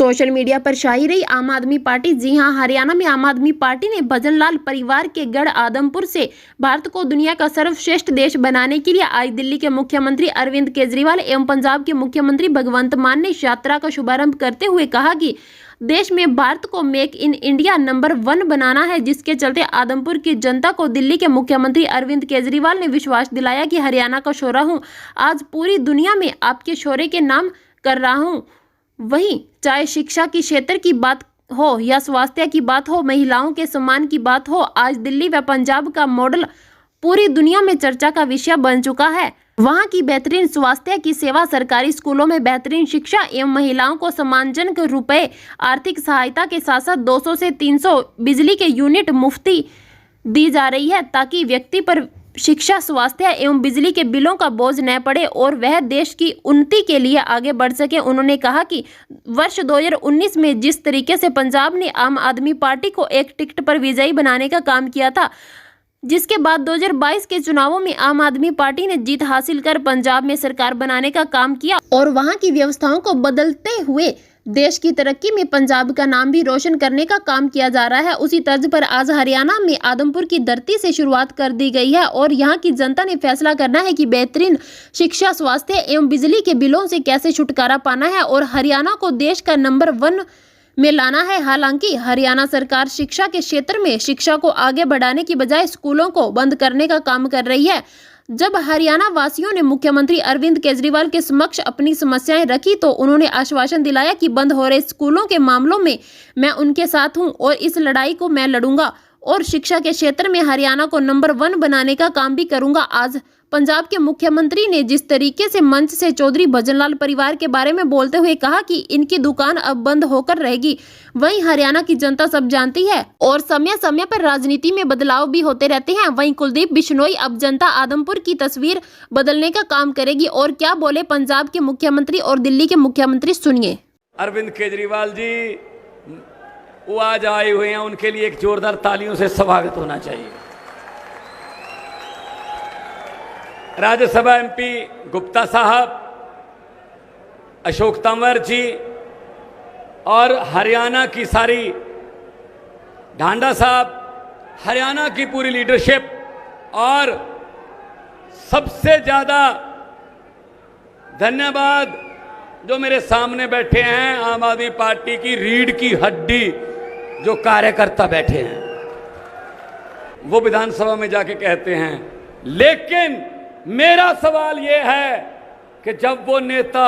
Social media पर छाई रही आम आदमी पार्टी। जी हां, हरियाणा में आम आदमी पार्टी ने भजनलाल परिवार के गढ़ आदमपुर से भारत को दुनिया का सर्वश्रेष्ठ देश बनाने के लिए आज दिल्ली के मुख्यमंत्री अरविंद केजरीवाल एवं पंजाब के मुख्यमंत्री भगवंत मान ने इस यात्रा का शुभारंभ करते हुए कहा कि देश में भारत को मेक इन इंडिया नंबर 1 बनाना है, जिसके चलते आदमपुर की जनता को दिल्ली के मुख्यमंत्री अरविंद केजरीवाल ने विश्वास दिलाया कि हरियाणा का शौर्य हूँ, आज पूरी दुनिया में आपके शौर्य के नाम कर रहा हूँ। वहीं चाहे शिक्षा की क्षेत्र की बात हो या स्वास्थ्य की बात हो, महिलाओं के सम्मान की बात हो, आज दिल्ली व पंजाब का मॉडल पूरी दुनिया में चर्चा का विषय बन चुका है। वहां की बेहतरीन स्वास्थ्य की सेवा, सरकारी स्कूलों में बेहतरीन शिक्षा एवं महिलाओं को सम्मानजनक रुपए आर्थिक सहायता के साथ साथ 200 से 300 बिजली के यूनिट मुफ्ती दी जा रही है, ताकि व्यक्ति पर शिक्षा, स्वास्थ्य एवं बिजली के बिलों का बोझ न पड़े और वह देश की उन्नति के लिए आगे बढ़ सके। उन्होंने कहा कि वर्ष 2019 में जिस तरीके से पंजाब ने आम आदमी पार्टी को एक टिकट पर विजयी बनाने का काम किया था, जिसके बाद 2022 के चुनावों में आम आदमी पार्टी ने जीत हासिल कर पंजाब में सरकार बनाने का काम किया और वहां की व्यवस्थाओं को बदलते हुए देश की तरक्की में पंजाब का नाम भी रोशन करने का काम किया जा रहा है। उसी तर्ज पर आज हरियाणा में आदमपुर की धरती से शुरुआत कर दी गई है और यहां की जनता ने फैसला करना है कि बेहतरीन शिक्षा, स्वास्थ्य एवं बिजली के बिलों से कैसे छुटकारा पाना है और हरियाणा को देश का नंबर 1 में लाना है। हालांकि हरियाणा सरकार शिक्षा के क्षेत्र में शिक्षा को आगे बढ़ाने की बजाय स्कूलों को बंद करने का काम कर रही है। जब हरियाणा वासियों ने मुख्यमंत्री अरविंद केजरीवाल के समक्ष अपनी समस्याएं रखी तो उन्होंने आश्वासन दिलाया कि बंद हो रहे स्कूलों के मामलों में मैं उनके साथ हूं और इस लड़ाई को मैं लड़ूंगा और शिक्षा के क्षेत्र में हरियाणा को नंबर 1 बनाने का काम भी करूंगा। आज पंजाब के मुख्यमंत्री ने जिस तरीके से मंच से चौधरी भजनलाल परिवार के बारे में बोलते हुए कहा कि इनकी दुकान अब बंद होकर रहेगी, वहीं हरियाणा की जनता सब जानती है और समय समय पर राजनीति में बदलाव भी होते रहते हैं। वहीं कुलदीप बिश्नोई अब जनता आदमपुर की तस्वीर बदलने का काम करेगी और क्या बोले पंजाब के मुख्यमंत्री और दिल्ली के मुख्यमंत्री, सुनिए। अरविंद केजरीवाल जी वो आज आए हुए हैं, उनके लिए एक जोरदार तालियों से स्वागत होना चाहिए। राज्यसभा एमपी गुप्ता साहब, अशोक तंवर जी और हरियाणा की सारी ढांडा साहब, हरियाणा की पूरी लीडरशिप और सबसे ज़्यादा धन्यवाद जो मेरे सामने बैठे हैं आम आदमी पार्टी की रीढ़ की हड्डी जो कार्यकर्ता बैठे हैं। वो विधानसभा में जाके कहते हैं, लेकिन मेरा सवाल यह है कि जब वो नेता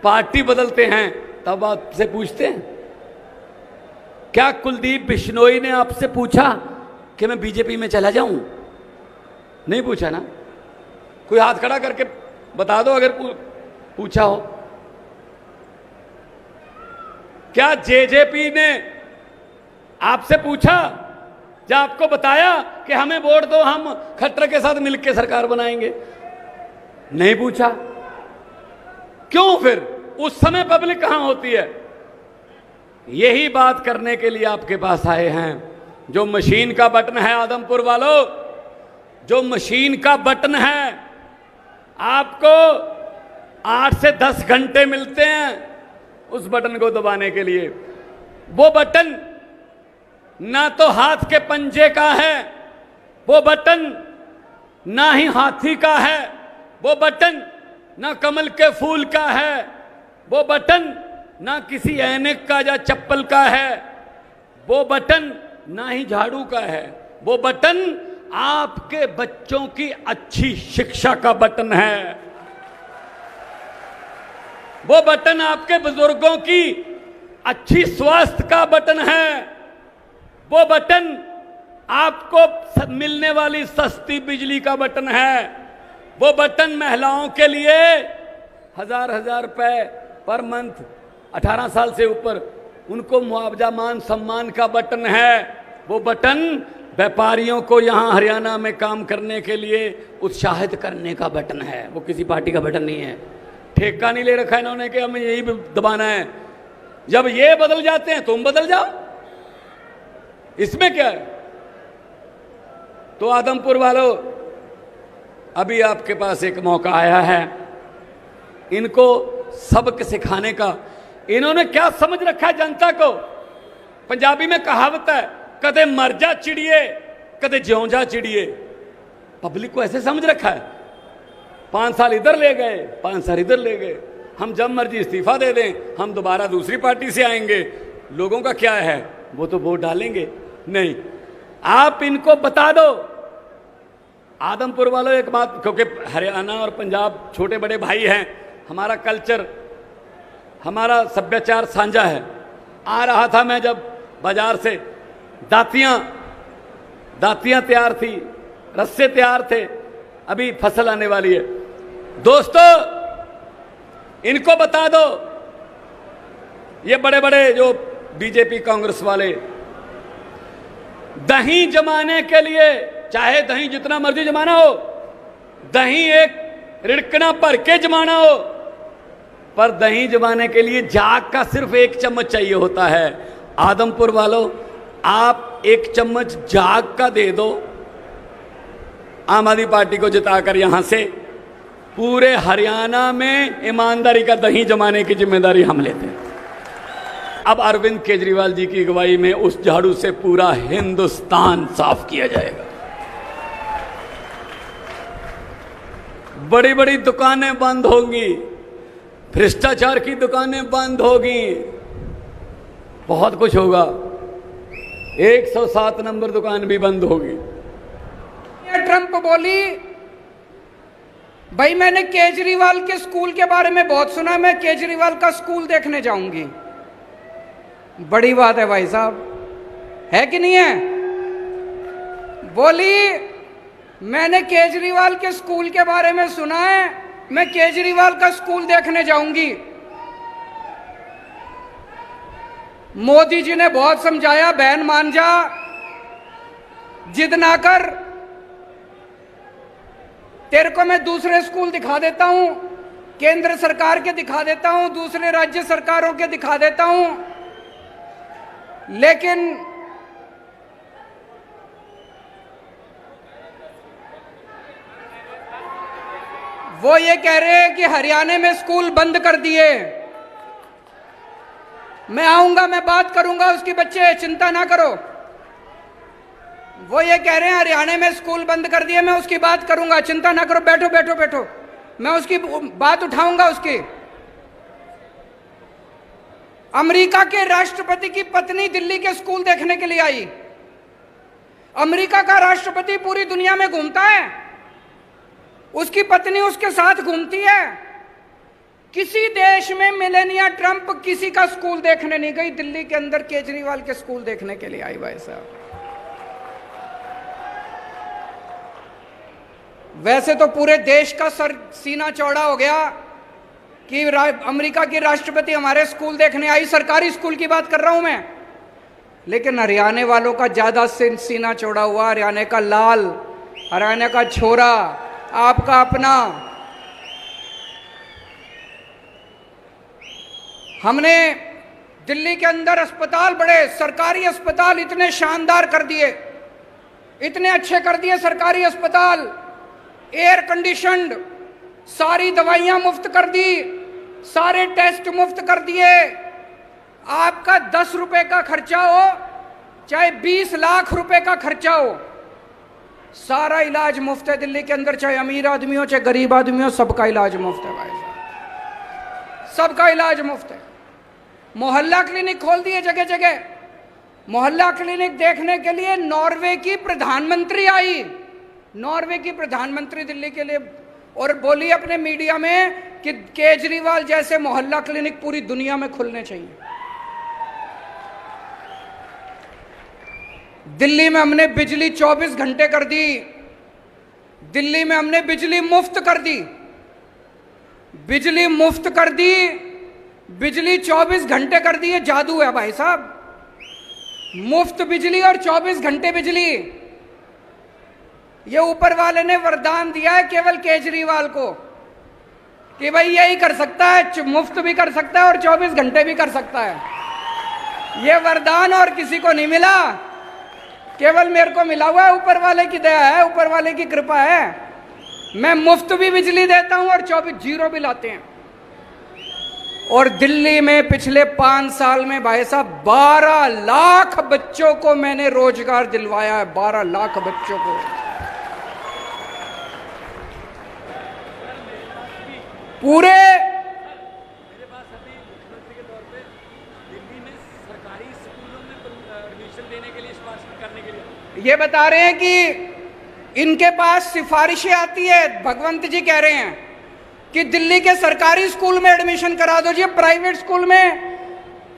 पार्टी बदलते हैं तब आपसे पूछते हैं, क्या कुलदीप बिश्नोई ने आपसे पूछा कि मैं बीजेपी में चला जाऊं? नहीं पूछा ना। कोई हाथ खड़ा करके बता दो अगर पूछा हो। क्या जेजेपी ने आपसे पूछा, जब आपको बताया कि हमें वोट दो, हम खट्टर के साथ मिलकर सरकार बनाएंगे? नहीं पूछा। क्यों? फिर उस समय पब्लिक कहां होती है? यही बात करने के लिए आपके पास आए हैं। जो मशीन का बटन है आदमपुर वालों, जो मशीन का बटन है, आपको 8 से 10 घंटे मिलते हैं उस बटन को दबाने के लिए। वो बटन ना तो हाथ के पंजे का है, वो बटन ना ही हाथी का है, वो बटन ना कमल के फूल का है, वो बटन ना किसी ऐनक का या चप्पल का है, वो बटन ना ही झाड़ू का है, वो बटन आपके बच्चों की अच्छी शिक्षा का बटन है। वो बटन आपके बुजुर्गों की अच्छी स्वास्थ्य का बटन है। वो बटन आपको मिलने वाली सस्ती बिजली का बटन है। वो बटन महिलाओं के लिए 1000 रुपए पर मंथ 18 साल से ऊपर उनको मुआवजा मान सम्मान का बटन है। वो बटन व्यापारियों को यहाँ हरियाणा में काम करने के लिए उत्साहित करने का बटन है। वो किसी पार्टी का बटन नहीं है। ठेका नहीं ले रखा है इन्होंने कि हमें यही दबाना है। जब ये बदल जाते हैं तुम बदल जाओ, इसमें क्या है? तो आदमपुर वालों, अभी आपके पास एक मौका आया है इनको सबक सिखाने का। इन्होंने क्या समझ रखा है जनता को? पंजाबी में कहावत है, कदे मर जा चिड़िए कदे ज्यों जा चिड़िए। पब्लिक को ऐसे समझ रखा है, 5 साल इधर ले गए, 5 साल इधर ले गए, हम जब मर्जी इस्तीफा दे दें, हम दोबारा दूसरी पार्टी से आएंगे, लोगों का क्या है, वो तो वोट डालेंगे। नहीं, आप इनको बता दो। आदमपुर वालों एक बात, क्योंकि हरियाणा और पंजाब छोटे बड़े भाई हैं, हमारा कल्चर, हमारा सभ्याचार साझा है। आ रहा था मैं जब बाजार से, दातियां तैयार थी, रस्से तैयार थे, अभी फसल आने वाली है। दोस्तों, इनको बता दो, ये बड़े बड़े जो बीजेपी कांग्रेस वाले दही जमाने के लिए, चाहे दही जितना मर्जी जमाना हो, दही एक रिड़कना भर के जमाना हो, पर दही जमाने के लिए झाग का सिर्फ 1 चम्मच चाहिए होता है। आदमपुर वालों, आप 1 चम्मच झाग का दे दो, आम आदमी पार्टी को जिताकर यहां से पूरे हरियाणा में ईमानदारी का दही जमाने की जिम्मेदारी हम लेते हैं। अब अरविंद केजरीवाल जी की अगुवाई में उस झाड़ू से पूरा हिंदुस्तान साफ किया जाएगा। बड़ी बड़ी दुकानें बंद होंगी, भ्रष्टाचार की दुकानें बंद होगी, बहुत कुछ होगा। 107 नंबर दुकान भी बंद होगी। ट्रंप बोली, भाई मैंने केजरीवाल के स्कूल के बारे में बहुत सुना, मैं केजरीवाल का स्कूल देखने जाऊंगी। बड़ी बात है भाई साहब, है कि नहीं है? बोली, मैंने केजरीवाल के स्कूल के बारे में सुना है, मैं केजरीवाल का स्कूल देखने जाऊंगी। मोदी जी ने बहुत समझाया, बहन मान जा, जिद ना कर, तेरे को मैं दूसरे स्कूल दिखा देता हूं, केंद्र सरकार के दिखा देता हूं, दूसरे राज्य सरकारों के दिखा देता हूं। लेकिन वो ये कह रहे हैं कि हरियाणा में स्कूल बंद कर दिए। मैं आऊंगा, मैं बात करूंगा उसकी, बच्चे चिंता ना करो। वो ये कह रहे हैं हरियाणा में स्कूल बंद कर दिए, मैं उसकी बात करूंगा, चिंता ना करो, बैठो बैठो बैठो, मैं उसकी बात उठाऊंगा उसकी। अमेरिका के राष्ट्रपति की पत्नी दिल्ली के स्कूल देखने के लिए आई। अमेरिका का राष्ट्रपति पूरी दुनिया में घूमता है, उसकी पत्नी उसके साथ घूमती है। किसी देश में मेलानिया ट्रंप किसी का स्कूल देखने नहीं गई, दिल्ली के अंदर केजरीवाल के स्कूल देखने के लिए आई। भाई साहब, वैसे तो पूरे देश का सर सीना चौड़ा हो गया कि अमेरिका की राष्ट्रपति हमारे स्कूल देखने आई, सरकारी स्कूल की बात कर रहा हूं मैं। लेकिन हरियाणा वालों का ज्यादा सीना चौड़ा हुआ। हरियाणा का लाल, हरियाणा का छोरा, आपका अपना। हमने दिल्ली के अंदर अस्पताल, बड़े सरकारी अस्पताल इतने शानदार कर दिए, इतने अच्छे कर दिए सरकारी अस्पताल, एयर कंडीशनड, सारी दवाइयां मुफ्त कर दी, सारे टेस्ट मुफ्त कर दिए। आपका 10 रुपए का खर्चा हो चाहे 20 लाख रुपए का खर्चा हो, सारा इलाज मुफ्त है दिल्ली के अंदर, चाहे अमीर आदमी हो चाहे गरीब आदमी हो, सबका इलाज मुफ्त है भाई साहब, सबका इलाज मुफ्त है। मोहल्ला क्लिनिक खोल दिए जगह जगह। मोहल्ला क्लिनिक देखने के लिए नॉर्वे की प्रधानमंत्री आई, नॉर्वे की प्रधानमंत्री दिल्ली के लिए, और बोली अपने मीडिया में कि केजरीवाल जैसे मोहल्ला क्लिनिक पूरी दुनिया में खुलने चाहिए। दिल्ली में हमने बिजली 24 घंटे कर दी, दिल्ली में हमने बिजली मुफ्त कर दी, बिजली मुफ्त कर दी, बिजली 24 घंटे कर दी। ये जादू है भाई साहब, मुफ्त बिजली और 24 घंटे बिजली। ये ऊपर वाले ने वरदान दिया है केवल केजरीवाल को कि भाई यही कर सकता है, मुफ्त भी कर सकता है और 24 घंटे भी कर सकता है। ये वरदान और किसी को नहीं मिला, केवल मेरे को मिला हुआ है, ऊपर वाले की दया है, ऊपर वाले की कृपा है। मैं मुफ्त भी बिजली देता हूं और 24 जीरो भी लाते हैं। और दिल्ली में पिछले 5 साल में भाई साहब 12 लाख बच्चों को मैंने रोजगार दिलवाया है, 12 लाख बच्चों को। पूरे मेरे पास अभी मुख्यमंत्री के तौर पे दिल्ली में सरकारी स्कूलों में एडमिशन देने के लिए सिफारिश करने के लिए ये बता रहे हैं कि इनके पास सिफारिशें आती है। भगवंत जी कह रहे हैं कि दिल्ली के सरकारी स्कूल में एडमिशन करा दो जी, प्राइवेट स्कूल में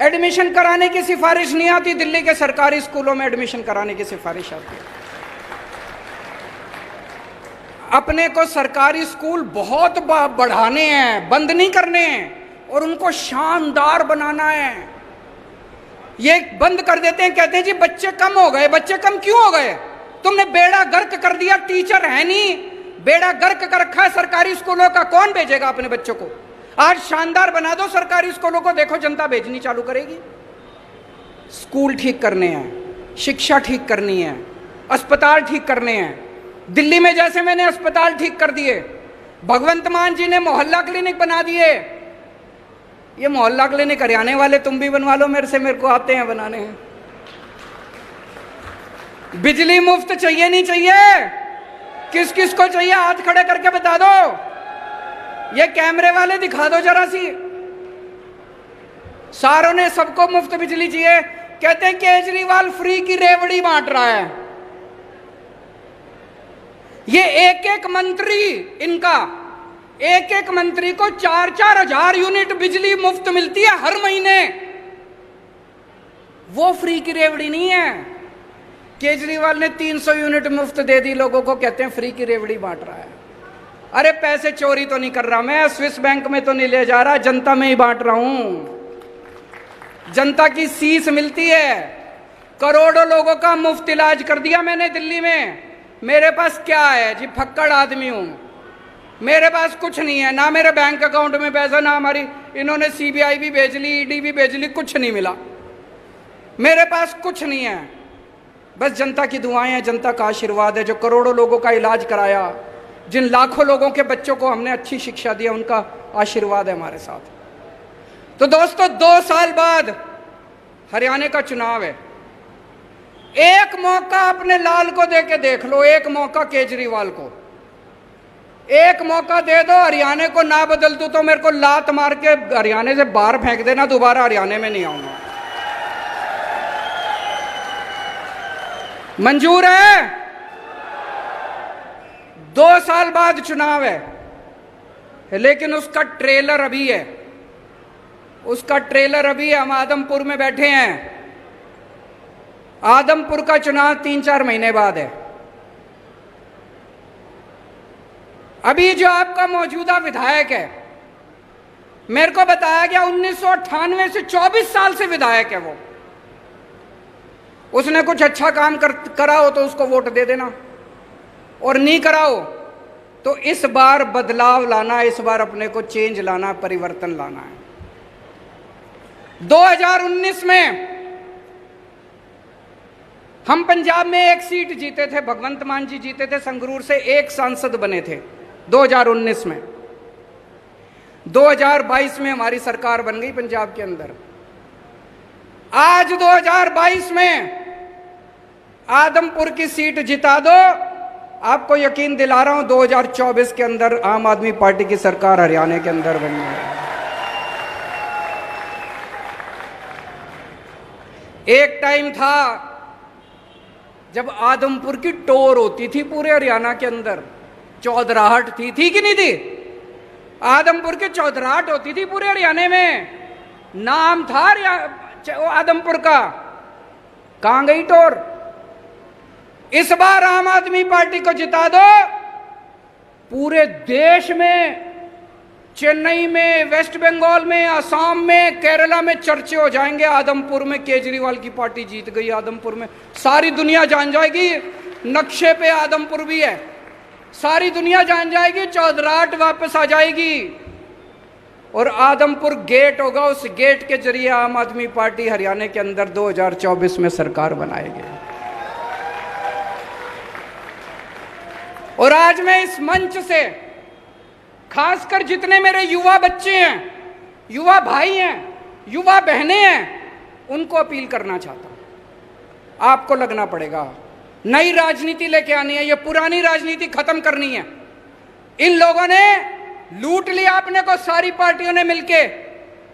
एडमिशन कराने की सिफारिश नहीं आती, दिल्ली के सरकारी स्कूलों में एडमिशन कराने की सिफारिश आती है। अपने को सरकारी स्कूल बहुत बढ़ाने हैं, बंद नहीं करने हैं, और उनको शानदार बनाना है। ये बंद कर देते हैं, कहते हैं जी बच्चे कम हो गए। बच्चे कम क्यों हो गए? तुमने बेड़ा गर्क कर दिया, टीचर है नहीं, बेड़ा गर्क कर रखा है सरकारी स्कूलों का, कौन भेजेगा अपने बच्चों को? आज शानदार बना दो सरकारी स्कूलों को, देखो जनता भेजनी चालू करेगी। स्कूल ठीक करने हैं, शिक्षा ठीक करनी है, अस्पताल ठीक करने हैं। दिल्ली में जैसे मैंने अस्पताल ठीक कर दिए, भगवंत मान जी ने मोहल्ला क्लिनिक बना दिए। ये मोहल्ला क्लिनिक हरियाणा वाले तुम भी बनवा लो मेरे से, मेरे को आते हैं बनाने हैं। बिजली मुफ्त चाहिए नहीं चाहिए? किस किस को चाहिए? हाथ खड़े करके बता दो। ये कैमरे वाले दिखा दो जरा सी। सारों ने सबको मुफ्त बिजली चाहिए। कहते हैं केजरीवाल फ्री की रेवड़ी बांट रहा है। ये एक एक मंत्री, इनका एक एक मंत्री को 4-4 हजार यूनिट बिजली मुफ्त मिलती है हर महीने। वो फ्री की रेवड़ी नहीं है। केजरीवाल ने 300 यूनिट मुफ्त दे दी लोगों को, कहते हैं फ्री की रेवड़ी बांट रहा है। अरे पैसे चोरी तो नहीं कर रहा मैं, स्विस बैंक में तो नहीं ले जा रहा, जनता में ही बांट रहा हूं। जनता की सीस मिलती है। करोड़ों लोगों का मुफ्त इलाज कर दिया मैंने दिल्ली में। मेरे पास क्या है जी? फक्कड़ आदमी हूं, मेरे पास कुछ नहीं है, ना मेरे बैंक अकाउंट में पैसा, ना हमारी इन्होंने सीबीआई भी भेज ली, ईडी भी भेज ली, कुछ नहीं मिला। मेरे पास कुछ नहीं है, बस जनता की दुआएं हैं, जनता का आशीर्वाद है। जो करोड़ों लोगों का इलाज कराया, जिन लाखों लोगों के बच्चों को हमने अच्छी शिक्षा दी, उनका आशीर्वाद है हमारे साथ। तो दोस्तों 2 साल बाद हरियाणा का चुनाव है। एक मौका अपने लाल को दे के देख लो, एक मौका केजरीवाल को, एक मौका दे दो। हरियाणा को ना बदल दो तो मेरे को लात मार के हरियाणा से बाहर फेंक देना, दोबारा हरियाणा में नहीं आऊंगा। मंजूर है? 2 साल बाद चुनाव है, लेकिन उसका ट्रेलर अभी है, उसका ट्रेलर अभी है। हम आदमपुर में बैठे हैं। आदमपुर का चुनाव 3-4 महीने बाद है। अभी जो आपका मौजूदा विधायक है, मेरे को बताया गया 1998 से 24 साल से विधायक है वो। उसने कुछ अच्छा काम करा हो तो उसको वोट दे देना, और नहीं करा हो तो इस बार बदलाव लाना, इस बार अपने को चेंज लाना, परिवर्तन लाना है। 2019 में हम पंजाब में 1 सीट जीते थे, भगवंत मान जी जीते थे, संगरूर से 1 सांसद बने थे 2019 में। 2022 में हमारी सरकार बन गई पंजाब के अंदर। आज 2022 में आदमपुर की सीट जिता दो, आपको यकीन दिला रहा हूं 2024 के अंदर आम आदमी पार्टी की सरकार हरियाणा के अंदर बनी है। एक टाइम था जब आदमपुर की टोर होती थी पूरे हरियाणा के अंदर, चौधराहट थी कि नहीं थी? आदमपुर की चौधराहट होती थी पूरे हरियाणा में, नाम था आदमपुर का। कहां गई टोर? इस बार आम आदमी पार्टी को जिता दो, पूरे देश में, चेन्नई में, वेस्ट बंगाल में, असम में, केरला में चर्चे हो जाएंगे। आदमपुर में केजरीवाल की पार्टी जीत गई। आदमपुर में सारी दुनिया जान जाएगी नक्शे पे आदमपुर भी है, सारी दुनिया जान जाएगी, चौधराहट वापस आ जाएगी और आदमपुर गेट होगा। उस गेट के जरिए आम आदमी पार्टी हरियाणा के अंदर 2024 में सरकार बनाएगी। और आज मैं इस मंच से खासकर जितने मेरे युवा बच्चे हैं युवा भाई हैं, युवा बहनें हैं, उनको अपील करना चाहता हूं, आपको लगना पड़ेगा। नई राजनीति लेके आनी है, ये पुरानी राजनीति खत्म करनी है। इन लोगों ने लूट लिया अपने को, सारी पार्टियों ने मिलके,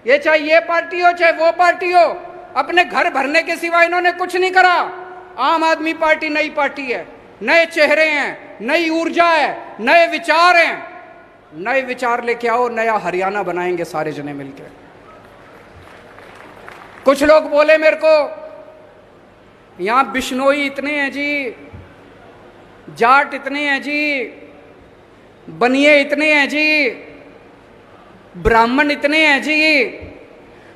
ये चाहे ये पार्टी हो चाहे वो पार्टी हो, अपने घर भरने के सिवा इन्होंने कुछ नहीं करा। आम आदमी पार्टी नई पार्टी है, नए चेहरे हैं, नई ऊर्जा है, नए विचार हैं। नए विचार लेके आओ, नया हरियाणा बनाएंगे सारे जने मिलके। कुछ लोग बोले मेरे को, यहां बिश्नोई इतने हैं जी, जाट इतने हैं जी, बनिए इतने हैं जी, ब्राह्मण इतने हैं जी।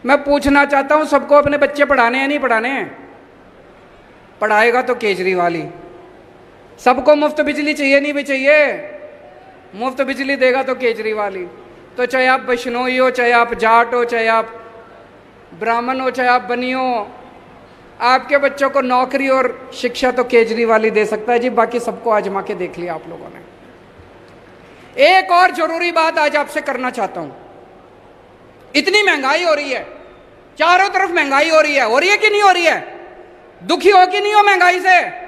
मैं पूछना चाहता हूं, सबको अपने बच्चे पढ़ाने हैं नहीं पढ़ाने हैं? पढ़ाएगा तो केजरीवाल ही। सबको मुफ्त बिजली चाहिए नहीं भी चाहिए? मुफ्त बिजली देगा तो केजरीवाल ही। तो चाहे आप बिश्नोई हो, चाहे आप जाट हो, चाहे आप ब्राह्मण हो, चाहे आप बनी हो, आपके बच्चों को नौकरी और शिक्षा तो केजरीवाल ही दे सकता है जी। बाकी सबको आजमा के देख लिया आप लोगों ने। एक और जरूरी बात आज आपसे करना चाहता हूं। इतनी महंगाई हो रही है, चारों तरफ महंगाई हो रही है कि नहीं हो रही है? दुखी हो कि नहीं हो महंगाई से?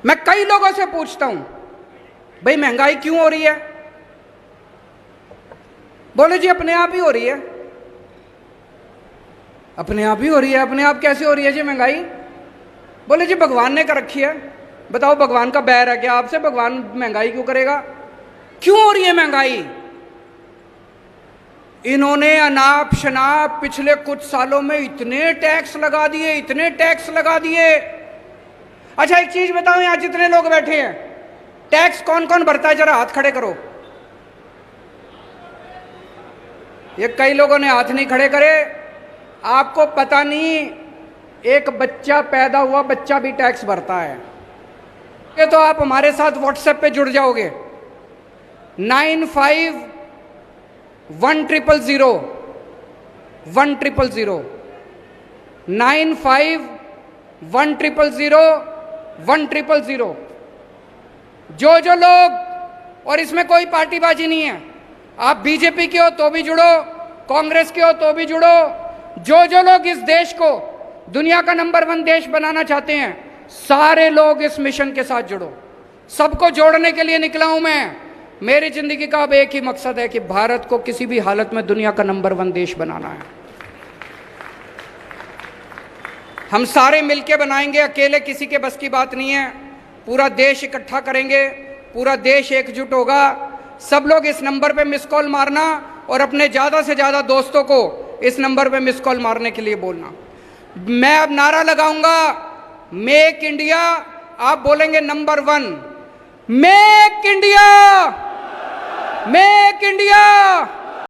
मैं कई लोगों से पूछता हूं, भाई महंगाई क्यों हो रही है? बोले जी अपने आप ही हो रही है। अपने आप ही हो रही है? अपने आप कैसे हो रही है जी महंगाई? बोले जी भगवान ने कर रखी है। बताओ भगवान का बैर है क्या आपसे? भगवान महंगाई क्यों करेगा? क्यों हो रही है महंगाई? इन्होंने अनाप शनाप पिछले कुछ सालों में इतने टैक्स लगा दिए, इतने टैक्स लगा दिए। अच्छा एक चीज बताओ, यहां जितने लोग बैठे हैं, टैक्स कौन कौन भरता है? जरा हाथ खड़े करो। ये कई लोगों ने हाथ नहीं खड़े करे। आपको पता नहीं, एक बच्चा पैदा हुआ बच्चा भी टैक्स भरता है। ये तो आप हमारे साथ व्हाट्सएप पे जुड़ जाओगे। 951000 1000 951000 1000। जो जो लोग, और इसमें कोई पार्टीबाजी नहीं है, आप बीजेपी के हो तो भी जुड़ो, कांग्रेस के हो तो भी जुड़ो। जो जो लोग इस देश को दुनिया का नंबर 1 देश बनाना चाहते हैं, सारे लोग इस मिशन के साथ जुड़ो। सबको जोड़ने के लिए निकला हूं मैं। मेरी जिंदगी का अब एक ही मकसद है कि भारत को किसी भी हालत में दुनिया का नंबर 1 देश बनाना है। हम सारे मिलके बनाएंगे, अकेले किसी के बस की बात नहीं है। पूरा देश इकट्ठा करेंगे, पूरा देश एकजुट होगा। सब लोग इस नंबर पे मिस कॉल मारना और अपने ज्यादा से ज्यादा दोस्तों को इस नंबर पे मिस कॉल मारने के लिए बोलना। मैं अब नारा लगाऊंगा, मेक इंडिया, आप बोलेंगे number 1। Make India, make India.